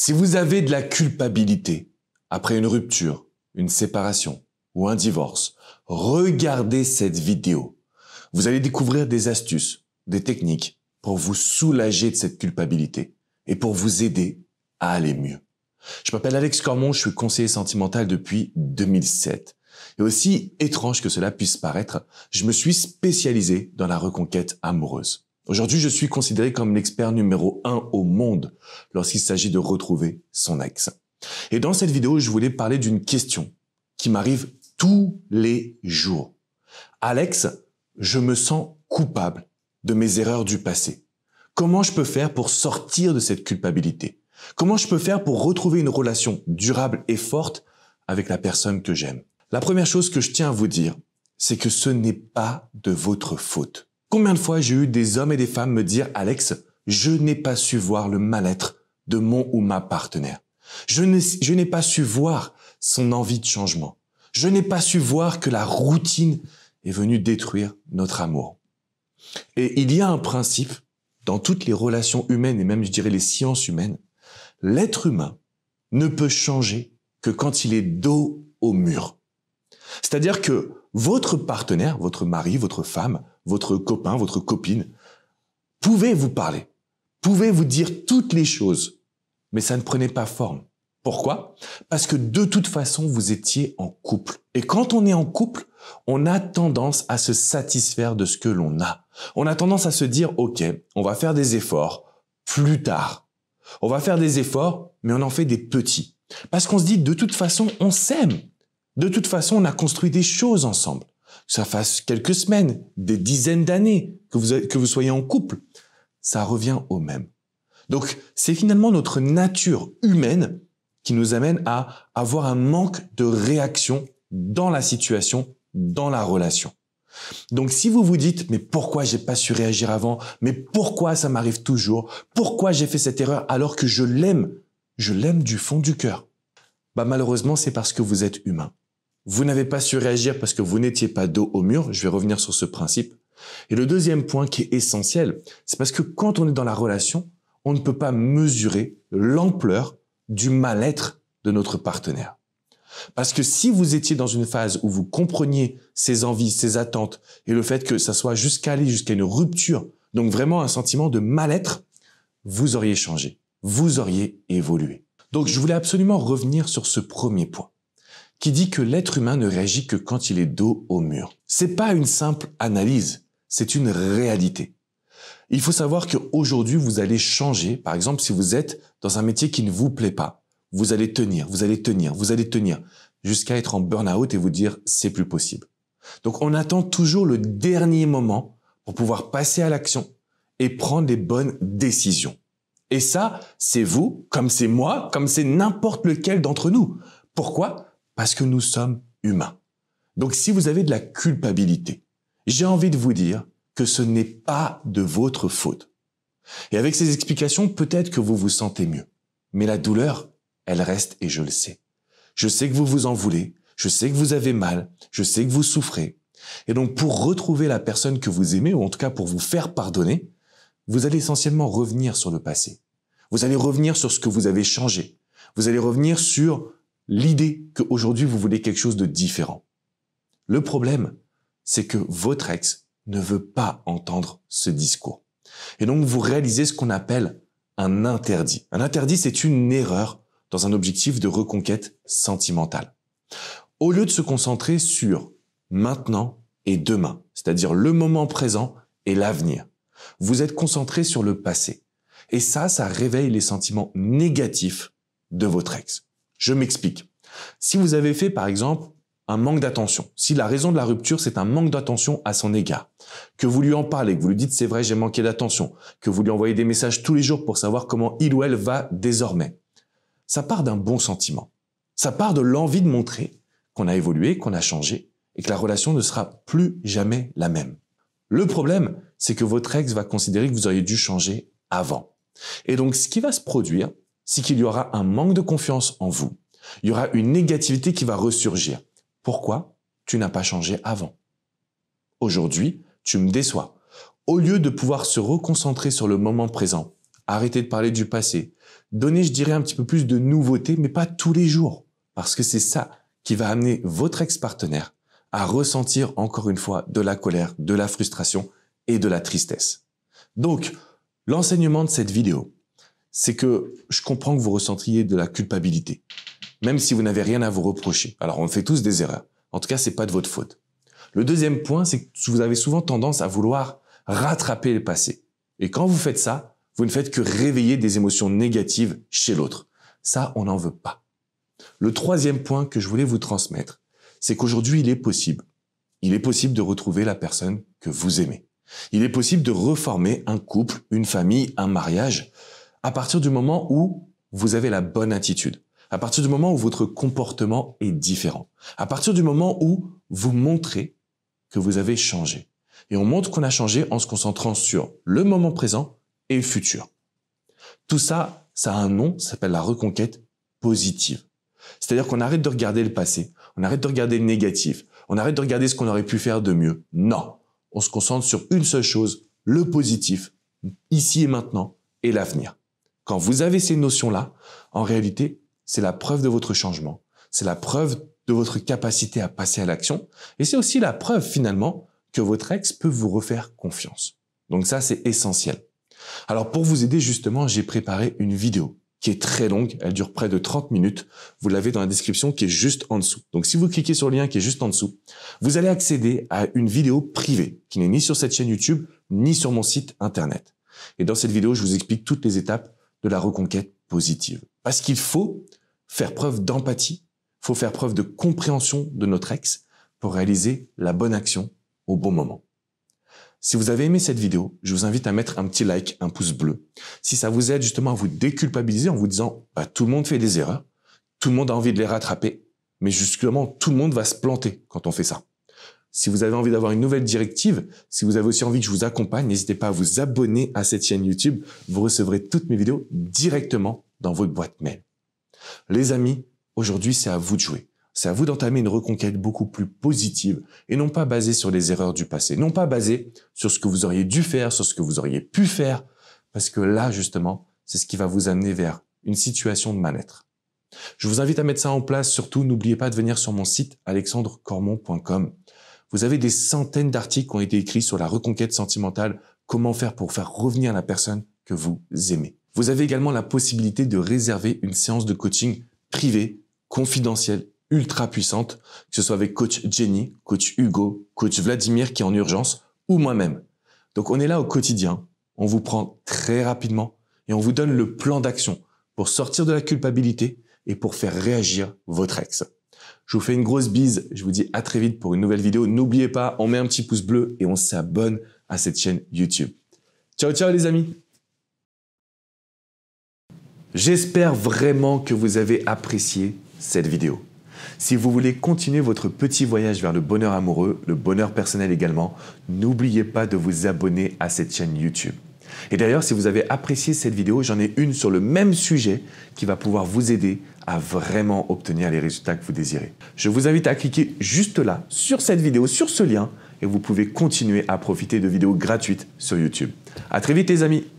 Si vous avez de la culpabilité après une rupture, une séparation ou un divorce, regardez cette vidéo. Vous allez découvrir des astuces, des techniques pour vous soulager de cette culpabilité et pour vous aider à aller mieux. Je m'appelle Alex Cormon, je suis conseiller sentimental depuis 2007. Et aussi étrange que cela puisse paraître, je me suis spécialisé dans la reconquête amoureuse. Aujourd'hui, je suis considéré comme l'expert numéro 1 au monde lorsqu'il s'agit de retrouver son ex. Et dans cette vidéo, je voulais parler d'une question qui m'arrive tous les jours. Alex, je me sens coupable de mes erreurs du passé. Comment je peux faire pour sortir de cette culpabilité? Comment je peux faire pour retrouver une relation durable et forte avec la personne que j'aime? La première chose que je tiens à vous dire, c'est que ce n'est pas de votre faute. Combien de fois j'ai eu des hommes et des femmes me dire « Alex, je n'ai pas su voir le mal-être de mon ou ma partenaire. Je n'ai pas su voir son envie de changement. Je n'ai pas su voir que la routine est venue détruire notre amour. » Et il y a un principe dans toutes les relations humaines et même je dirais les sciences humaines. L'être humain ne peut changer que quand il est dos au mur. C'est-à-dire que votre partenaire, votre mari, votre femme, votre copain, votre copine, pouvait vous parler, pouvait vous dire toutes les choses, mais ça ne prenait pas forme. Pourquoi? Parce que de toute façon, vous étiez en couple. Et quand on est en couple, on a tendance à se satisfaire de ce que l'on a. On a tendance à se dire, OK, on va faire des efforts plus tard. On va faire des efforts, mais on en fait des petits. Parce qu'on se dit, de toute façon, on s'aime. De toute façon, on a construit des choses ensemble. Que ça fasse quelques semaines, des dizaines d'années que vous soyez en couple, ça revient au même. Donc, c'est finalement notre nature humaine qui nous amène à avoir un manque de réaction dans la situation, dans la relation. Donc, si vous vous dites, mais pourquoi j'ai pas su réagir avant? Mais pourquoi ça m'arrive toujours? Pourquoi j'ai fait cette erreur alors que je l'aime du fond du cœur? Bah, malheureusement, c'est parce que vous êtes humain. Vous n'avez pas su réagir parce que vous n'étiez pas dos au mur. Je vais revenir sur ce principe. Et le deuxième point qui est essentiel, c'est parce que quand on est dans la relation, on ne peut pas mesurer l'ampleur du mal-être de notre partenaire. Parce que si vous étiez dans une phase où vous compreniez ses envies, ses attentes et le fait que ça soit jusqu'à une rupture, donc vraiment un sentiment de mal-être, vous auriez changé, vous auriez évolué. Donc je voulais absolument revenir sur ce premier point qui dit que l'être humain ne réagit que quand il est dos au mur. C'est pas une simple analyse, c'est une réalité. Il faut savoir qu'aujourd'hui, vous allez changer. Par exemple, si vous êtes dans un métier qui ne vous plaît pas, vous allez tenir, jusqu'à être en burn-out et vous dire « c'est plus possible ». Donc, on attend toujours le dernier moment pour pouvoir passer à l'action et prendre les bonnes décisions. Et ça, c'est vous, comme c'est moi, comme c'est n'importe lequel d'entre nous. Pourquoi? Parce que nous sommes humains. Donc, si vous avez de la culpabilité, j'ai envie de vous dire que ce n'est pas de votre faute. Et avec ces explications, peut-être que vous vous sentez mieux. Mais la douleur, elle reste et je le sais. Je sais que vous vous en voulez, je sais que vous avez mal, je sais que vous souffrez. Et donc, pour retrouver la personne que vous aimez, ou en tout cas pour vous faire pardonner, vous allez essentiellement revenir sur le passé. Vous allez revenir sur ce que vous avez changé. Vous allez revenir sur l'idée qu'aujourd'hui, vous voulez quelque chose de différent. Le problème, c'est que votre ex ne veut pas entendre ce discours. Et donc, vous réalisez ce qu'on appelle un interdit. Un interdit, c'est une erreur dans un objectif de reconquête sentimentale. Au lieu de se concentrer sur maintenant et demain, c'est-à-dire le moment présent et l'avenir, vous êtes concentré sur le passé. Et ça réveille les sentiments négatifs de votre ex. Je m'explique. Si vous avez fait, par exemple, un manque d'attention, si la raison de la rupture, c'est un manque d'attention à son égard, que vous lui en parlez, que vous lui dites « c'est vrai, j'ai manqué d'attention », que vous lui envoyez des messages tous les jours pour savoir comment il ou elle va désormais, ça part d'un bon sentiment. Ça part de l'envie de montrer qu'on a évolué, qu'on a changé et que la relation ne sera plus jamais la même. Le problème, c'est que votre ex va considérer que vous auriez dû changer avant. Et donc, ce qui va se produire, c'est qu'il y aura un manque de confiance en vous. Il y aura une négativité qui va ressurgir. Pourquoi tu n'as pas changé avant? Aujourd'hui, tu me déçois. Au lieu de pouvoir se reconcentrer sur le moment présent, arrêtez de parler du passé. Donnez, je dirais, un petit peu plus de nouveautés, mais pas tous les jours. Parce que c'est ça qui va amener votre ex-partenaire à ressentir encore une fois de la colère, de la frustration et de la tristesse. Donc, l'enseignement de cette vidéo, c'est que je comprends que vous ressentiez de la culpabilité, même si vous n'avez rien à vous reprocher. Alors, on fait tous des erreurs. En tout cas, c'est pas de votre faute. Le deuxième point, c'est que vous avez souvent tendance à vouloir rattraper le passé. Et quand vous faites ça, vous ne faites que réveiller des émotions négatives chez l'autre. Ça, on n'en veut pas. Le troisième point que je voulais vous transmettre, c'est qu'aujourd'hui, il est possible de retrouver la personne que vous aimez. Il est possible de reformer un couple, une famille, un mariage, à partir du moment où vous avez la bonne attitude, à partir du moment où votre comportement est différent, à partir du moment où vous montrez que vous avez changé. Et on montre qu'on a changé en se concentrant sur le moment présent et le futur. Tout ça, ça a un nom, ça s'appelle la reconquête positive. C'est-à-dire qu'on arrête de regarder le passé, on arrête de regarder le négatif, on arrête de regarder ce qu'on aurait pu faire de mieux. Non, on se concentre sur une seule chose, le positif, ici et maintenant, et l'avenir. Quand vous avez ces notions-là, en réalité, c'est la preuve de votre changement, c'est la preuve de votre capacité à passer à l'action, et c'est aussi la preuve finalement que votre ex peut vous refaire confiance. Donc ça, c'est essentiel. Alors pour vous aider justement, j'ai préparé une vidéo qui est très longue, elle dure près de 30 minutes. Vous l'avez dans la description qui est juste en dessous. Donc si vous cliquez sur le lien qui est juste en dessous, vous allez accéder à une vidéo privée qui n'est ni sur cette chaîne YouTube, ni sur mon site internet. Et dans cette vidéo, je vous explique toutes les étapes de la reconquête positive. Parce qu'il faut faire preuve d'empathie, il faut faire preuve de compréhension de notre ex pour réaliser la bonne action au bon moment. Si vous avez aimé cette vidéo, je vous invite à mettre un petit like, un pouce bleu. Si ça vous aide justement à vous déculpabiliser en vous disant tout le monde fait des erreurs, tout le monde a envie de les rattraper, mais justement tout le monde va se planter quand on fait ça. Si vous avez envie d'avoir une nouvelle directive, si vous avez aussi envie que je vous accompagne, n'hésitez pas à vous abonner à cette chaîne YouTube. Vous recevrez toutes mes vidéos directement dans votre boîte mail. Les amis, aujourd'hui c'est à vous de jouer. C'est à vous d'entamer une reconquête beaucoup plus positive et non pas basée sur les erreurs du passé, non pas basée sur ce que vous auriez dû faire, sur ce que vous auriez pu faire, parce que là, justement, c'est ce qui va vous amener vers une situation de mal-être. Je vous invite à mettre ça en place. Surtout, n'oubliez pas de venir sur mon site alexandrecormon.com. Vous avez des centaines d'articles qui ont été écrits sur la reconquête sentimentale, comment faire pour faire revenir la personne que vous aimez. Vous avez également la possibilité de réserver une séance de coaching privée, confidentielle, ultra puissante, que ce soit avec coach Jenny, coach Hugo, coach Vladimir qui est en urgence ou moi-même. Donc on est là au quotidien, on vous prend très rapidement et on vous donne le plan d'action pour sortir de la culpabilité et pour faire réagir votre ex. Je vous fais une grosse bise, je vous dis à très vite pour une nouvelle vidéo. N'oubliez pas, on met un petit pouce bleu et on s'abonne à cette chaîne YouTube. Ciao ciao les amis! J'espère vraiment que vous avez apprécié cette vidéo. Si vous voulez continuer votre petit voyage vers le bonheur amoureux, le bonheur personnel également, n'oubliez pas de vous abonner à cette chaîne YouTube. Et d'ailleurs, si vous avez apprécié cette vidéo, j'en ai une sur le même sujet qui va pouvoir vous aider à vraiment obtenir les résultats que vous désirez. Je vous invite à cliquer juste là, sur cette vidéo, sur ce lien, et vous pouvez continuer à profiter de vidéos gratuites sur YouTube. À très vite les amis!